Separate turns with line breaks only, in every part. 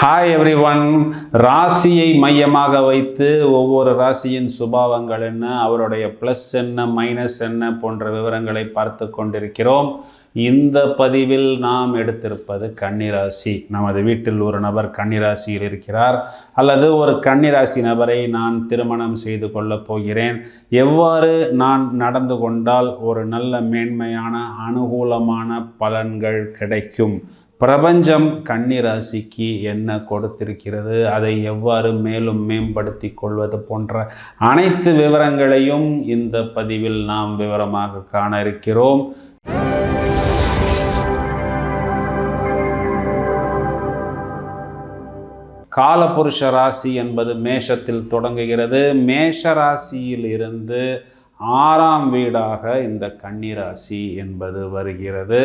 Hi everyone. ராசியை மையமாக வைத்து ஒவ்வொரு ராசியின் சுபாவங்கள் என்ன, அவருடைய ப்ளஸ் என்ன, மைனஸ் என்ன போன்ற விவரங்களை பார்த்து கொண்டிருக்கிறோம். இந்த பதிவில் நாம் எடுத்திருப்பது கன்னிராசி. நமது வீட்டில் ஒரு நபர் கன்னிராசியில் இருக்கிறார், அல்லது ஒரு கன்னிராசி நபரை நான் திருமணம் செய்து கொள்ளப் போகிறேன். எவ்வாறு நான் நடந்து கொண்டால் ஒரு நல்ல மேன்மையான அனுகூலமான பலன்கள் கிடைக்கும், பிரபஞ்சம் கன்னிராசிக்கு என்ன கொடுத்திருக்கிறது, அதை எவ்வாறு மேலும் மேம்படுத்தி கொள்வது போன்ற அனைத்து விவரங்களையும் இந்த பதிவில் நாம் விவரமாக காண இருக்கிறோம். காலபுருஷ ராசி என்பது மேஷத்தில் தொடங்குகிறது. மேஷ ராசியில் இருந்து 6ஆம் வீடாக இந்த கன்னிராசி என்பது வருகிறது.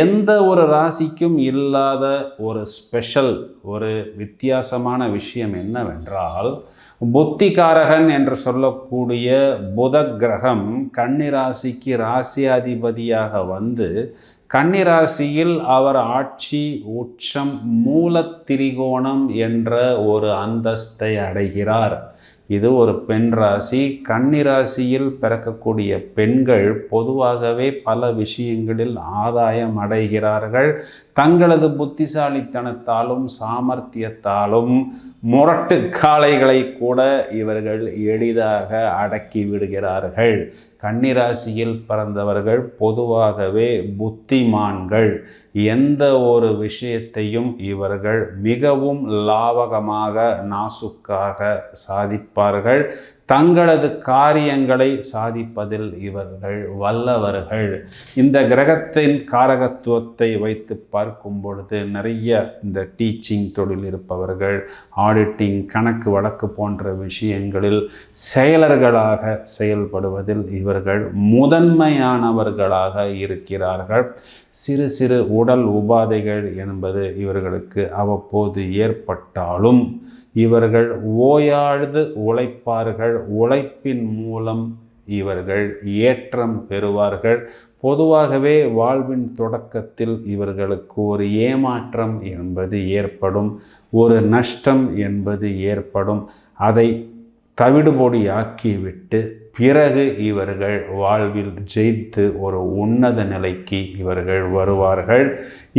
எந்த ஒரு ராசிக்கும் இல்லாத ஒரு ஸ்பெஷல், ஒரு வித்தியாசமான விஷயம் என்னவென்றால், புத்திகாரகன் என்று சொல்லக்கூடிய புத கிரகம் கன்னிராசிக்கு ராசியாதிபதியாக வந்து கன்னிராசியில் அவர் ஆட்சி உச்சம் மூலத்திரிகோணம் என்ற ஒரு அந்தஸ்தை அடைகிறார். இது ஒரு பெண் ராசி. கன்னிராசியில் பிறக்கக்கூடிய பெண்கள் பொதுவாகவே பல விஷயங்களில் ஆதாயம் அடைகிறார்கள். தங்களது புத்திசாலித்தனத்தாலும் சாமர்த்தியத்தாலும் முரட்டு காளைகளை கூட இவர்கள் எளிதாக அடக்கி விடுகிறார்கள். கன்னிராசியில் பிறந்தவர்கள் பொதுவாகவே புத்திமான்கள். எந்த ஒரு விஷயத்தையும் இவர்கள் மிகவும் லாவகமாக நாசுக்காக சாதிப்பார்கள். தங்களது காரியங்களை சாதிப்பதில் இவர்கள் வல்லவர்கள். இந்த கிரகத்தின் காரகத்துவத்தை வைத்து பார்க்கும் பொழுது நிறைய இந்த டீச்சிங் தொழில் இருப்பவர்கள், ஆடிட்டிங், கணக்கு வழக்கு போன்ற விஷயங்களில் செயலர்களாக செயல்படுவதில் இவர்கள் முதன்மையானவர்களாக இருக்கிறார்கள். சிறு சிறு உடல் உபாதைகள் என்பது இவர்களுக்கு அவ்வப்போது ஏற்பட்டாலும் இவர்கள் ஓயாது உழைப்பார்கள். உழைப்பின் மூலம் இவர்கள் ஏற்றம் பெறுவார்கள். பொதுவாகவே வாழ்வின் தொடக்கத்தில் இவர்களுக்கு ஒரு ஏமாற்றம் என்பது ஏற்படும், ஒரு நஷ்டம் என்பது ஏற்படும். அதை தவிடுபொடியாக்கிவிட்டு பிறகு இவர்கள் வாழ்வில் ஜெயித்து ஒரு உன்னத நிலைக்கு இவர்கள் வருவார்கள்.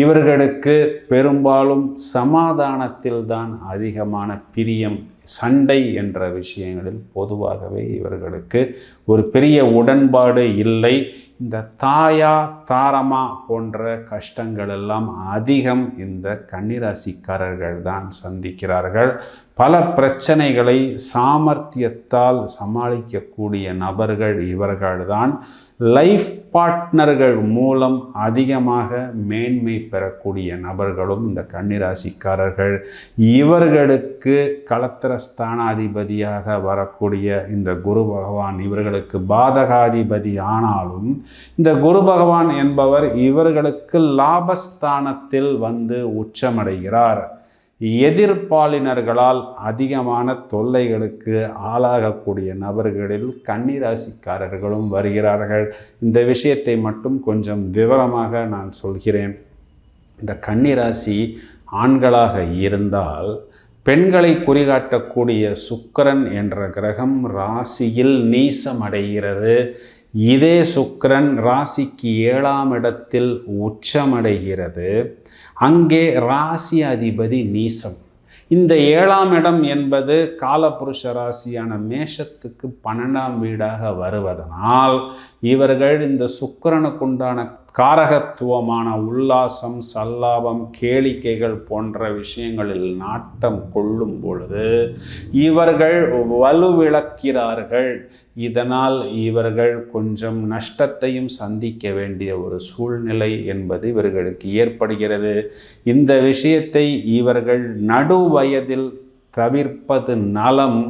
இவர்களுக்கு பெரும்பாலும் சமாதானத்தில்தான் அதிகமான பிரியம், சண்டை என்ற விஷயங்களில் பொதுவாகவே இவர்களுக்கு ஒரு பெரிய உடன்பாடு இல்லை. இந்த தாயா தாரமா போன்ற கஷ்டங்கள் எல்லாம் அதிகம் இந்த கன்னிராசிக்காரர்கள் தான் சந்திக்கிறார்கள். பல பிரச்சனைகளை சாமர்த்தியத்தால் சமாளிக்கக்கூடிய நபர்கள் இவர்கள்தான். லைஃப் பார்ட்னர்கள் மூலம் அதிகமாக மேன்மை பெறக்கூடிய நபர்களும் இந்த கன்னிராசிக்காரர்கள். இவர்களுக்கு களத்திரஸ்தானாதிபதியாக வரக்கூடிய இந்த குரு பகவான் இவர்களுக்கு பாதகாதிபதி ஆனாலும், இந்த குரு பகவான் என்பவர் இவர்களுக்கு லாபஸ்தானத்தில் வந்து உச்சமடைகிறார். எதிர்ப்பாளினர்களால் அதிகமான தொல்லைகளுக்கு ஆளாகக்கூடிய நபர்களில் கன்னிராசிக்காரர்களும் வருகிறார்கள். இந்த விஷயத்தை மட்டும் கொஞ்சம் விவரமாக நான் சொல்கிறேன். இந்த கன்னிராசி ஆண்களாக இருந்தால் பெண்களை குறிகாட்டக்கூடிய சுக்கிரன் என்ற கிரகம் ராசியில் நீசமடைகிறது. இதே சுக்கிரன் ராசிக்கு 7ஆம் இடத்தில் உச்சமடைகிறது. அங்கே ராசி அதிபதி நீசம். இந்த 7ஆம் இடம் என்பது காலபுருஷ ராசியான மேஷத்துக்கு 12ஆம் வீடாக வருவதனால் இவர்கள் இந்த சுக்கிரனுக்குண்டான காரகத்துவமான உல்லாசம், சல்லாபம், கேளிக்கைகள் போன்ற விஷயங்களில் நாட்டம் கொள்ளும் பொழுது இவர்கள் வலுவிழக்கிறார்கள். இதனால் இவர்கள் கொஞ்சம் நஷ்டத்தையும் சந்திக்க வேண்டிய ஒரு சூழ்நிலை என்பது இவர்களுக்கு ஏற்படுகிறது. இந்த விஷயத்தை இவர்கள் நடு வயதில் தவிர்ப்பது நலம்,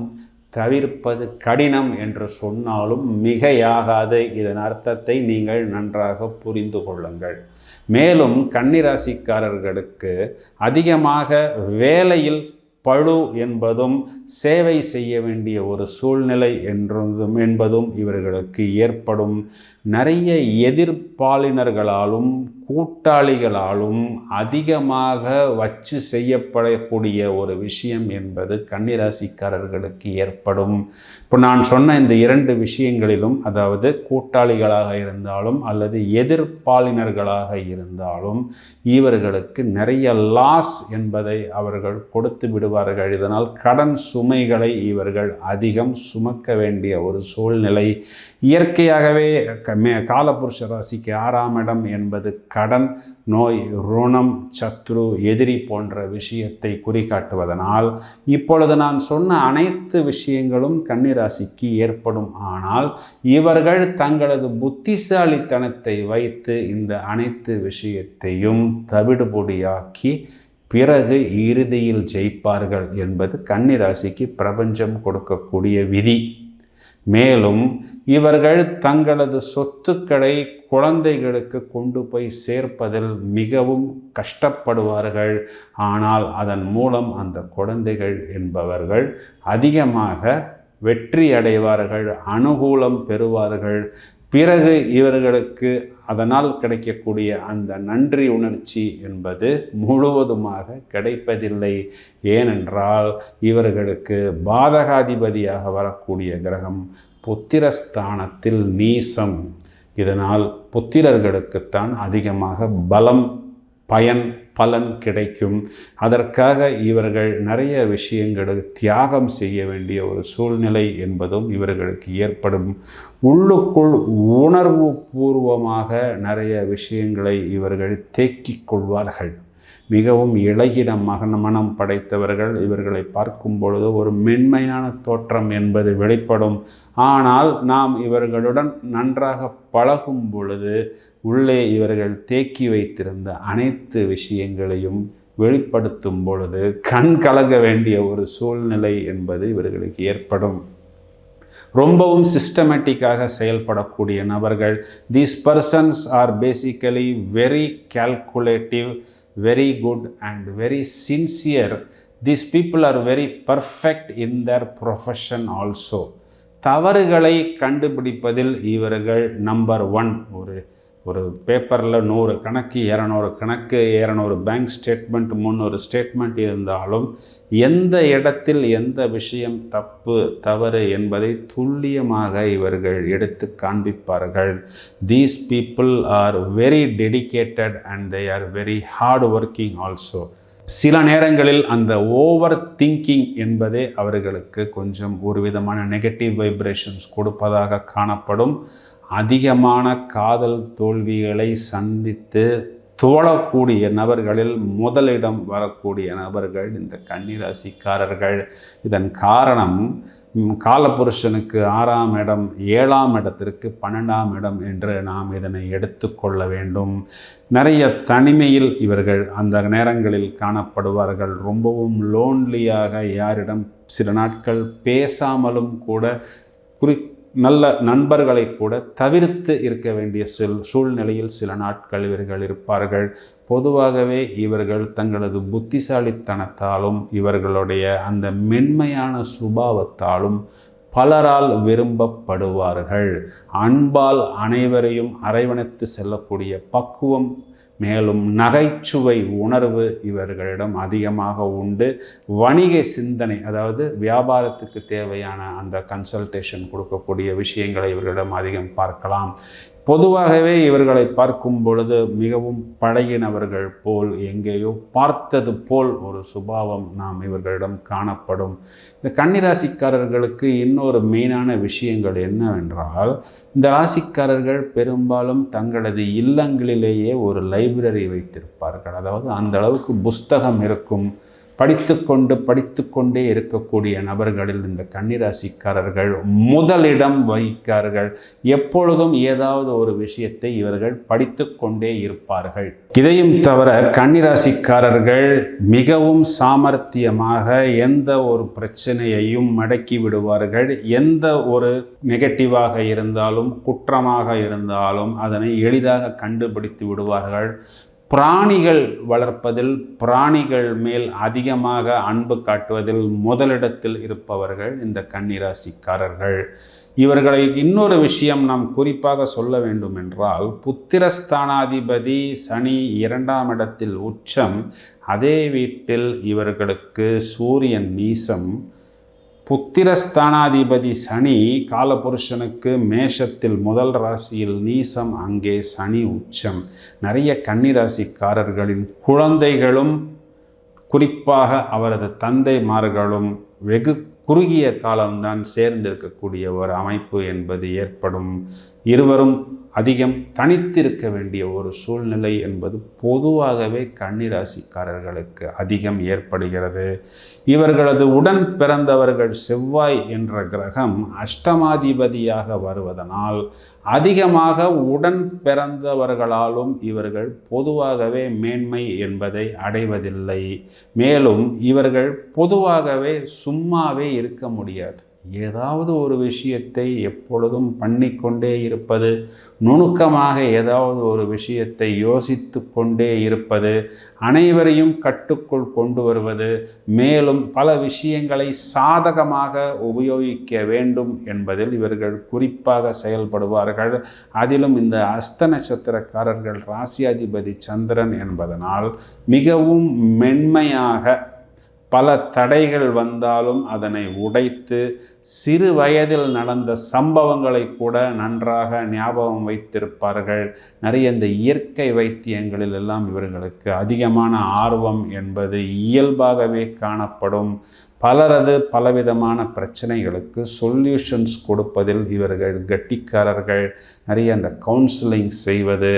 தவிர்ப்பது கடினம் என்று சொன்னாலும் மிகையாகாது. இதன் அர்த்தத்தை நீங்கள் நன்றாக புரிந்து கொள்ளுங்கள். மேலும் கன்னிராசிக்காரர்களுக்கு அதிகமாக வேலையில் பழு என்பதும் சேவை செய்ய வேண்டிய ஒரு சூழ்நிலை என்பதும் இவர்களுக்கு ஏற்படும். நிறைய எதிர்ப்பாளினர்களாலும் கூட்டாளிகளாலும் அதிகமாக வச்சு செய்யப்படக்கூடிய ஒரு விஷயம் என்பது கன்னிராசிக்காரர்களுக்கு ஏற்படும். இப்போ நான் சொன்ன இந்த 2 விஷயங்களிலும், அதாவது கூட்டாளிகளாக இருந்தாலும் அல்லது எதிர்ப்பாளினர்களாக இருந்தாலும், இவர்களுக்கு நிறைய லாஸ் என்பதை அவர்கள் கொடுத்து விடுவார்கள். இதனால் கடன் சுமைகளை இவர்கள் அதிகம் சுமக்க வேண்டிய ஒரு சூழ்நிலை. இயற்கையாகவே காலபுருஷ ராசிக்கு 6ஆம் இடம் என்பது கடன், நோய், ருணம், சத்ரு, எதிரி போன்ற விஷயத்தை குறிகாட்டுவதனால் இப்பொழுது நான் சொன்ன அனைத்து விஷயங்களும் கன்னிராசிக்கு ஏற்படும். ஆனால் இவர்கள் தங்களது புத்திசாலித்தனத்தை வைத்து இந்த அனைத்து விஷயத்தையும் தவிடுபொடியாக்கி பிறகு இறுதியில் ஜெயிப்பார்கள் என்பது கன்னிராசிக்கு பிரபஞ்சம் கொடுக்கக்கூடிய விதி. மேலும் இவர்கள் தங்களது சொத்துக்களை குழந்தைகளுக்கு கொண்டு போய் சேர்ப்பதில் மிகவும் கஷ்டப்படுவார்கள். ஆனால் அதன் மூலம் அந்த குழந்தைகள் என்பவர்கள் அதிகமாக வெற்றி அடைவார்கள், அனுகூலம் பெறுவார்கள். பிறகு இவர்களுக்கு அதனால் கிடைக்கக்கூடிய அந்த நன்றி உணர்ச்சி என்பது முழுவதுமாக கிடைப்பதில்லை. ஏனென்றால் இவர்களுக்கு பாதகாதிபதியாக வரக்கூடிய கிரகம் புத்திரஸ்தானத்தில் நீசம். இதனால் புத்திரர்களுக்குத்தான் அதிகமாக பலம், பலன் கிடைக்கும். அதற்காக இவர்கள் நிறைய விஷயங்களுக்கு தியாகம் செய்ய வேண்டிய ஒரு சூழ்நிலை என்பதும் இவர்களுக்கு ஏற்படும். உள்ளுக்குள் உணர்வு பூர்வமாக நிறைய விஷயங்களை இவர்கள் தேக்கிக் கொள்வார்கள். மிகவும் இளகிட மனம் படைத்தவர்கள். இவர்களை பார்க்கும் பொழுது ஒரு மென்மையான தோற்றம் என்பது வெளிப்படும். ஆனால் நாம் இவர்களுடன் நன்றாக பழகும் பொழுது உள்ளே இவர்கள் தேக்கி வைத்திருந்த அனைத்து விஷயங்களையும் வெளிப்படுத்தும் பொழுது கண் கலங்க வேண்டிய ஒரு சூழ்நிலை என்பது இவர்களுக்கு ஏற்படும். ரொம்பவும் சிஸ்டமேட்டிக்காக செயல்படக்கூடிய நபர்கள். These persons R basically very calculative, very good and very sincere. These people are very perfect in their profession also. தவறுகளை கண்டுபிடிப்பதில் இவர்கள் நம்பர் 1. ஒரு பேப்பரில் 100 கணக்கு, 200 கணக்கு, 200 பேங்க் ஸ்டேட்மெண்ட், 300 ஸ்டேட்மெண்ட் இருந்தாலும் எந்த இடத்தில் எந்த விஷயம் தவறு என்பதை துல்லியமாக இவர்கள் எடுத்து காண்பிப்பார்கள். These people are very dedicated and they are very hard working also. சில நேரங்களில் அந்த ஓவர் திங்கிங் என்பதே அவர்களுக்கு கொஞ்சம் ஒரு விதமான நெகட்டிவ் வைப்ரேஷன்ஸ் கொடுப்பதாக காணப்படும். அதிகமான காதல் தோல்விகளை சந்தித்து தோழக்கூடிய நபர்களில் முதலிடம் வரக்கூடிய நபர்கள் இந்த கன்னிராசிக்காரர்கள். இதன் காரணம் காலபுருஷனுக்கு 6ஆம் இடம் 7ஆம் இடத்திற்கு 12ஆம் இடம் என்று நாம் இதனை எடுத்துக்கொள்ள வேண்டும். நிறைய தனிமையில் இவர்கள் அந்த நேரங்களில் காணப்படுவார்கள். ரொம்பவும் லோன்லியாக, யாரிடம் சில நாட்கள் பேசாமலும் கூட, நல்ல நண்பர்களை கூட தவிர்த்து இருக்க வேண்டிய சூழ்நிலையில் சில நாட்கள் இவர்கள் இருப்பார்கள். பொதுவாகவே இவர்கள் தங்களது புத்திசாலித்தனத்தாலும் இவர்களுடைய அந்த மென்மையான சுபாவத்தாலும் பலரால் விரும்பப்படுவார்கள். அன்பால் அனைவரையும் அரவணைத்து செல்லக்கூடிய பக்குவம், மேலும் நகைச்சுவை உணர்வு இவர்களிடம் அதிகமாக உண்டு. வணிக சிந்தனை, அதாவது வியாபாரத்துக்கு தேவையான அந்த கன்சல்டேஷன் கொடுக்கக்கூடிய விஷயங்களை இவர்களிடம் அதிகம் பார்க்கலாம். பொதுவாகவே இவர்களை பார்க்கும் பொழுது மிகவும் பழகினவர்கள் போல், எங்கேயோ பார்த்தது போல் ஒரு சுபாவம் நாம் இவர்களிடம் காணப்படும். இந்த கன்னிராசிக்காரர்களுக்கு இன்னொரு மெயினான விஷயங்கள் என்னவென்றால், இந்த ராசிக்காரர்கள் பெரும்பாலும் தங்களது இல்லங்களிலேயே ஒரு லைப்ரரி வைத்திருப்பார்கள். அதாவது அந்த அளவுக்கு புஸ்தகம் இருக்கும். படித்து கொண்டே இருக்கக்கூடிய நபர்களில் இந்த கன்னிராசிக்காரர்கள் முதலிடம் வகிக்கார்கள். எப்பொழுதும் ஏதாவது ஒரு விஷயத்தை இவர்கள் படித்து கொண்டே இருப்பார்கள். இதையும் தவிர கன்னிராசிக்காரர்கள் மிகவும் சாமர்த்தியமாக எந்த ஒரு பிரச்சனையையும் மடக்கி விடுவார்கள். எந்த ஒரு நெகட்டிவாக இருந்தாலும், குற்றமாக இருந்தாலும் அதனை எளிதாக கண்டுபிடித்து விடுவார்கள். பிராணிகள் வளர்ப்பதில், பிராணிகள் மேல் அதிகமாக அன்பு காட்டுவதில் முதலிடத்தில் இருப்பவர்கள் இந்த கன்னிராசிக்காரர்கள். இவர்களை இன்னொரு விஷயம் நாம் குறிப்பாக சொல்ல வேண்டும் என்றால், புத்திரஸ்தானாதிபதி சனி 2ஆம் இடத்தில் உச்சம், அதே வீட்டில் இவர்களுக்கு சூரியன் நீசம். புத்திரஸ்தானாதிபதி சனி காலபுருஷனுக்கு மேஷத்தில் முதல் ராசியில் நீசம், அங்கே சனி உச்சம். நிறைய கன்னிராசிக்காரர்களின் குழந்தைகளும் குறிப்பாக அவரது தந்தைமார்களும் வெகு குறுகிய காலம்தான் சேர்ந்திருக்கக்கூடிய ஒரு அமைப்பு என்பது ஏற்படும். இருவரும் அதிகம் தனித்திருக்க வேண்டிய ஒரு சூழ்நிலை என்பது பொதுவாகவே கன்னிராசிக்காரர்களுக்கு அதிகம் ஏற்படுகிறது. இவர்களது உடன் பிறந்தவர்கள் செவ்வாய் என்ற கிரகம் அஷ்டமாதிபதியாக வருவதனால் அதிகமாக உடன் பிறந்தவர்களாலும் இவர்கள் பொதுவாகவே மேன்மை என்பதை அடைவதில்லை. மேலும் இவர்கள் பொதுவாகவே சும்மாவே இருக்க முடியாது. ஏதாவது ஒரு விஷயத்தை எப்பொழுதும் பண்ணிக்கொண்டே இருப்பது, நுணுக்கமாக ஏதாவது ஒரு விஷயத்தை யோசித்து கொண்டே இருப்பது, அனைவரையும் கட்டுக்குள் கொண்டு வருவது, மேலும் பல விஷயங்களை சாதகமாக உபயோகிக்க வேண்டும் என்பதில் இவர்கள் குறிப்பாக செயல்படுவார்கள். அதிலும் இந்த அஸ்த நட்சத்திரக்காரர்கள் ராசியாதிபதி சந்திரன் என்பதனால் மிகவும் மென்மையாக பல தடைகள் வந்தாலும் அதனை உடைத்து சிறு வயதில் நடந்த சம்பவங்களை கூட நன்றாக ஞாபகம் வைத்திருப்பார்கள். நிறைய இந்த இயற்கை வைத்தியங்களில் எல்லாம் இவர்களுக்கு அதிகமான ஆர்வம் என்பது இயல்பாகவே காணப்படும். பலரது பலவிதமான பிரச்சனைகளுக்கு சொல்யூஷன்ஸ் கொடுப்பதில் இவர்கள் கெட்டிக்காரர்கள். நிறைய அந்த கவுன்சிலிங் செய்வது,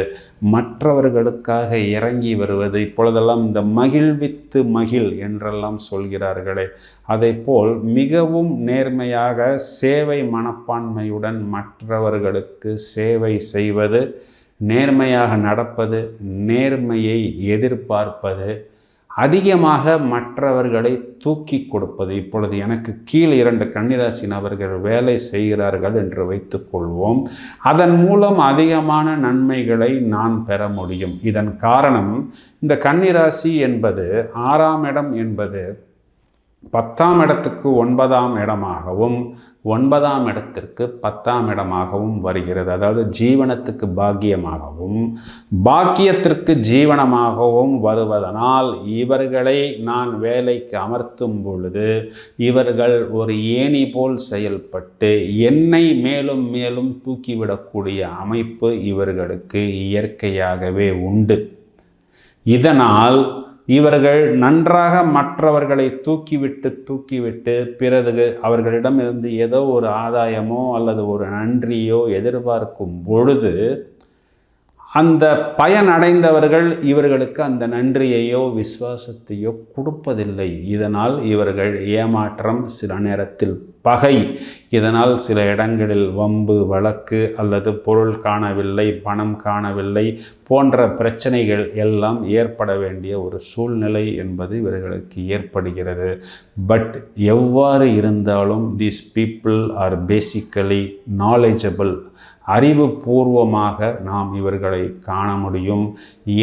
மற்றவர்களுக்காக இறங்கி வருவது, இப்பொழுதெல்லாம் இந்த மகிழ்வித்து மகிழ் என்றெல்லாம் சொல்கிறார்களே, அதைப்போல் மிகவும் நேர்மையாக சேவை மனப்பான்மையுடன் மற்றவர்களுக்கு சேவை செய்வது, நேர்மையாக நடப்பது, நேர்மையை எதிர்பார்ப்பது, அதிகமாக மற்றவர்களை தூக்கி கொடுப்பது. இப்பொழுது எனக்கு கீழ் 2 கன்னிராசி நபர்கள் வேலை செய்கிறார்கள் என்று வைத்துக்கொள்வோம். அதன் மூலம் அதிகமான நன்மைகளை நான் பெற முடியும். இதன் காரணம், இந்த கன்னிராசி என்பது 6ஆம் இடம் என்பது 10ஆம் இடத்துக்கு 9ஆம் இடமாகவும் 9ஆம் இடத்திற்கு 10ஆம் இடமாகவும் வருகிறது. அதாவது ஜீவனத்துக்கு பாக்கியமாகவும் பாக்கியத்திற்கு ஜீவனமாகவும் வருவதனால் இவர்களை நான் வேலைக்கு அமர்த்தும் பொழுது இவர்கள் ஒரு ஏணி போல் செயல்பட்டு என்னை மேலும் மேலும் தூக்கிவிடக்கூடிய அமைப்பு இவர்களுக்கு இயற்கையாகவே உண்டு. இதனால் இவர்கள் நன்றாக மற்றவர்களை தூக்கிவிட்டு பிறகு அவர்களிடமிருந்து ஏதோ ஒரு ஆதாயமோ அல்லது ஒரு நன்றியோ எதிர்பார்க்கும் பொழுது அந்த பயனடைந்தவர்கள் இவர்களுக்கு அந்த நன்றியையோ விசுவாசத்தையோ கொடுப்பதில்லை. இதனால் இவர்கள் ஏமாற்றம், சில நேரத்தில் பகை, இதனால் சில இடங்களில் வம்பு வழக்கு அல்லது பொருள் காணவில்லை, பணம் காணவில்லை போன்ற பிரச்சனைகள் எல்லாம் ஏற்பட வேண்டிய ஒரு சூழ்நிலை என்பது இவர்களுக்கு ஏற்படுகிறது. பட் எவ்வாறு இருந்தாலும் these people are basically knowledgeable. அறிவுபூர்வமாக நாம் இவர்களை காண முடியும்.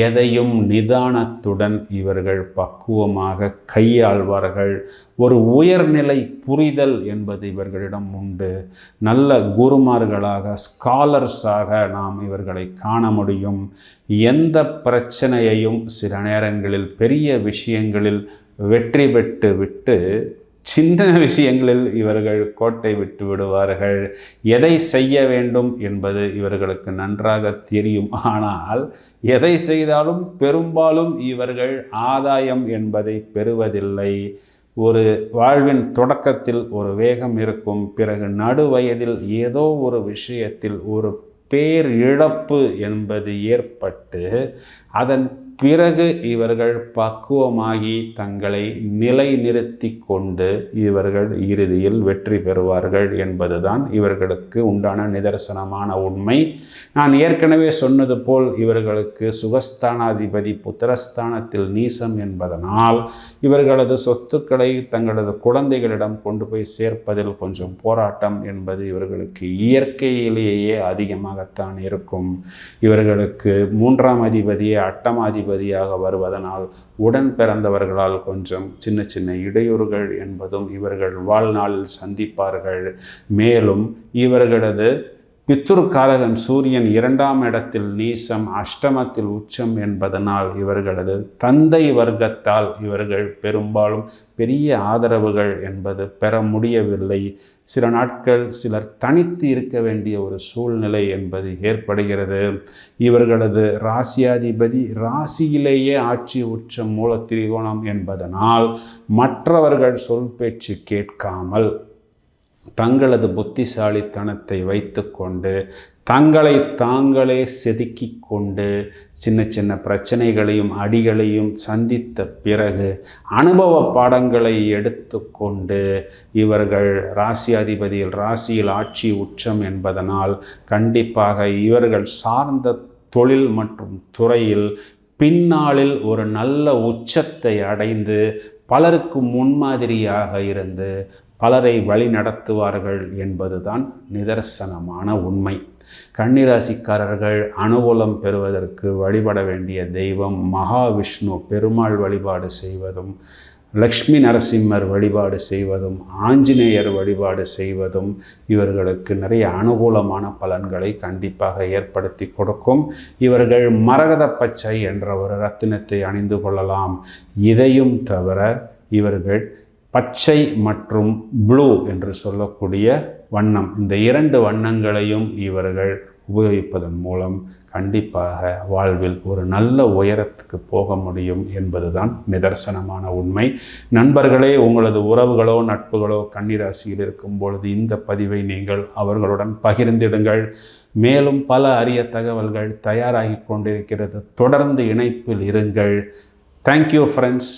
எதையும் நிதானத்துடன் இவர்கள் பக்குவமாக கையாள்வார்கள். ஒரு உயர்நிலை புரிதல் என்பது இவர்களிடம் உண்டு. நல்ல குருமார்களாக, ஸ்காலர்ஸாக நாம் இவர்களை காண முடியும். எந்த பிரச்சனையையும் சில நேரங்களில் பெரிய விஷயங்களில் வெற்றி பெற்று விட்டு சின்ன விஷயங்களில் இவர்கள் கோட்டை விட்டு விடுவார்கள். எதை செய்ய வேண்டும் என்பது இவர்களுக்கு நன்றாக தெரியும். ஆனால் எதை செய்தாலும் பெரும்பாலும் இவர்கள் ஆதாயம் என்பதை பெறுவதில்லை. ஒரு வாழ்வின் தொடக்கத்தில் ஒரு வேகம் இருக்கும், பிறகு நடுவயதில் ஏதோ ஒரு விஷயத்தில் ஒரு பேரிழப்பு என்பது ஏற்பட்டு அதன் பிறகு இவர்கள் பக்குவமாகி தங்களை நிலைநிறுத்தி கொண்டு இவர்கள் இறுதியில் வெற்றி பெறுவார்கள் என்பதுதான் இவர்களுக்கு உண்டான நிதர்சனமான உண்மை. நான் ஏற்கனவே சொன்னது போல் இவர்களுக்கு சுகஸ்தானாதிபதி புத்திரஸ்தானத்தில் நீசம் என்பதனால் இவர்களது சொத்துக்களை தங்களது குழந்தைகளிடம் கொண்டு போய் சேர்ப்பதில் கொஞ்சம் போராட்டம் என்பது இவர்களுக்கு இயற்கையிலேயே அதிகமாகத்தான் இருக்கும். இவர்களுக்கு 3ஆம் அதிபதியே 8ஆம் அதிபதி ராசியாதிபதியாக வருவதனால் உடன் பிறந்தவர்களால் கொஞ்சம் சின்ன சின்ன இடையூறுகள் என்பதும் இவர்கள் வாழ்நாளில் சந்திப்பார்கள். மேலும் இவர்களது பித்ருக்காரகன் சூரியன் 2ஆம் இடத்தில் நீசம், அஷ்டமத்தில் உச்சம் என்பதனால் இவர்களது தந்தை வர்க்கத்தால் இவர்கள் பெரும்பாலும் பெரிய ஆதரவுகள் என்பது பெற முடியவில்லை. சில நாட்கள் சிலர் தனித்து இருக்க வேண்டிய ஒரு சூழ்நிலை என்பது ஏற்படுகிறது. இவர்களது ராசியாதிபதி ராசியிலேயே ஆட்சி உச்சம் மூல திரிகோணம் என்பதனால் மற்றவர்கள் சொல் பேச்சு கேட்காமல் தங்களது புத்திசாலித்தனத்தை வைத்து கொண்டு தங்களை தாங்களே செதுக்கி கொண்டு சின்ன சின்ன பிரச்சனைகளையும் அடிகளையும் சந்தித்த பிறகு அனுபவ பாடங்களை எடுத்துக்கொண்டு இவர்கள் ராசியாதிபதியில் ராசியில் ஆட்சி உச்சம் என்பதனால் கண்டிப்பாக இவர்கள் சார்ந்த தொழில் மற்றும் துறையில் பின்னாளில் ஒரு நல்ல உச்சத்தை அடைந்து பலருக்கு முன்மாதிரியாக இருந்து பலரை வழி நடத்துவார்கள் என்பதுதான் நிதர்சனமான உண்மை. கன்னிராசிக்காரர்கள் அனுகூலம் பெறுவதற்கு வழிபட வேண்டிய தெய்வம் மகாவிஷ்ணு பெருமாள் வழிபாடு செய்வதும், லக்ஷ்மி நரசிம்மர் வழிபாடு செய்வதும், ஆஞ்சநேயர் வழிபாடு செய்வதும் இவர்களுக்கு நிறைய அனுகூலமான பலன்களை கண்டிப்பாக ஏற்படுத்தி கொடுக்கும். இவர்கள் மரகத பச்சை என்ற ஒரு ரத்தினத்தை அணிந்து கொள்ளலாம். இதையும் தவிர இவர்கள் பச்சை மற்றும் ப்ளூ என்று சொல்லக்கூடிய வண்ணம், இந்த 2 வண்ணங்களையும் இவர்கள் உபயோகிப்பதன் மூலம் கண்டிப்பாக வாழ்வில் ஒரு நல்ல உயரத்துக்கு போக முடியும் என்பதுதான் நிதர்சனமான உண்மை. நண்பர்களே, உங்களது உறவுகளோ நட்புகளோ கன்னிராசியில் இருக்கும் பொழுது இந்த பதிவை நீங்கள் அவர்களுடன் பகிர்ந்திடுங்கள். மேலும் பல அரிய தகவல்கள் தயாராகி கொண்டிருக்கிறது. தொடர்ந்து இணைப்பில் இருங்கள். Thank you friends.